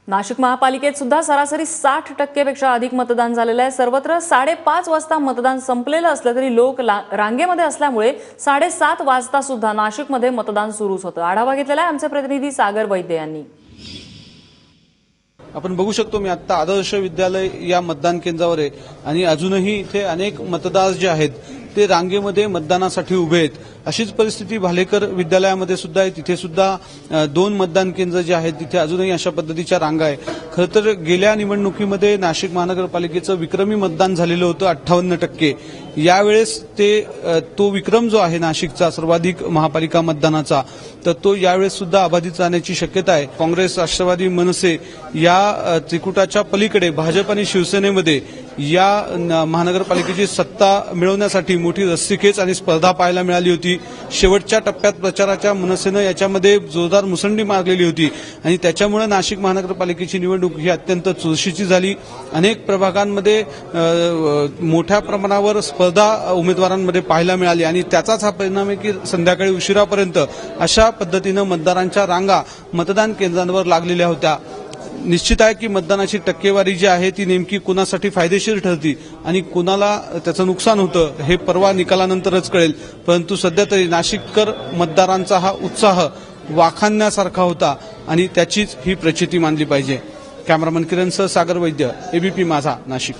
नाशिक महापालिकेत सुद्धा सरासरी 60% पेक्षा अधिक मतदान झालेलं आहे। सर्वत्र 5:30 वाजता मतदान संपलेलं असलं तरी लोक रांगेमध्ये असल्यामुळे 7:30 वाजता सुद्धा नाशिकमध्ये मतदान सुरूच होतं। आढावा घेतलेला आहे आमचे प्रतिनिधी सागर वैद्य यांनी। आपण बघू शकतो मी आता आदर्श विद्यालय या मतदान केंद्रावर आहे आणि अजूनही इथे अनेक मतदार जे आहेत ते रांगेमध्ये मतदानासाठी उभे आहेत। अशीच परिस्थिती भालेकर विद्यालयामध्ये सुद्धा आहे। तिथे सुद्धा 2 मतदान केंद्र जे आहेत तिथे अजूनही अशा पद्धतीच्या रांगा आहे। खरं तर गेल्या निवडणुकीमध्ये नाशिक महानगरपालिकेचं विक्रमी मतदान झालेलं होतं 58%। यावेळेस तो विक्रम जो आहे नाशिकचा सर्वाधिक महापालिका मतदानाचा तर तो यावेळेस सुद्धा अबाधित राहण्याची शक्यता आहे। काँग्रेस, राष्ट्रवादी, मनसे या त्रिकुटाच्या पलीकडे भाजप आणि शिवसेनेमध्ये या महानगरपालिकेची सत्ता मिळवण्यासाठी मोठी रस्सीखेच आणि स्पर्धा पाहायला मिळाली होती। शेवटच्या टप्प्यात प्रचाराच्या मनसेनं याच्यामध्ये जोरदार मुसंडी मारलेली होती आणि त्याच्यामुळे नाशिक महानगरपालिकेची निवडणूक ही अत्यंत चुरशीची झाली। अनेक प्रभागांमध्ये मोठ्या प्रमाणावर स्पर्धा उमेदवारांमध्ये पाहायला मिळाली आणि त्याचाच हा परिणाम आहे की संध्याकाळी उशिरापर्यंत अशा पद्धतीनं मतदारांच्या रांगा मतदान केंद्रांवर लागलेल्या होत्या। निश्चित आहे की मतदानाची टक्केवारी जी आहे ती नेमकी कुणासाठी फायदेशीर ठरती आणि कुणाला त्याचं नुकसान होतं हे परवा निकालानंतरच कळेल। परंतु सध्या तरी नाशिककर मतदारांचा हा उत्साह वाखाणण्यासारखा होता आणि त्याचीच ही प्रचिती मानली पाहिजे। कॅमेरामन किरणसह सागर वैद्य, एबीपी माझा, नाशिक।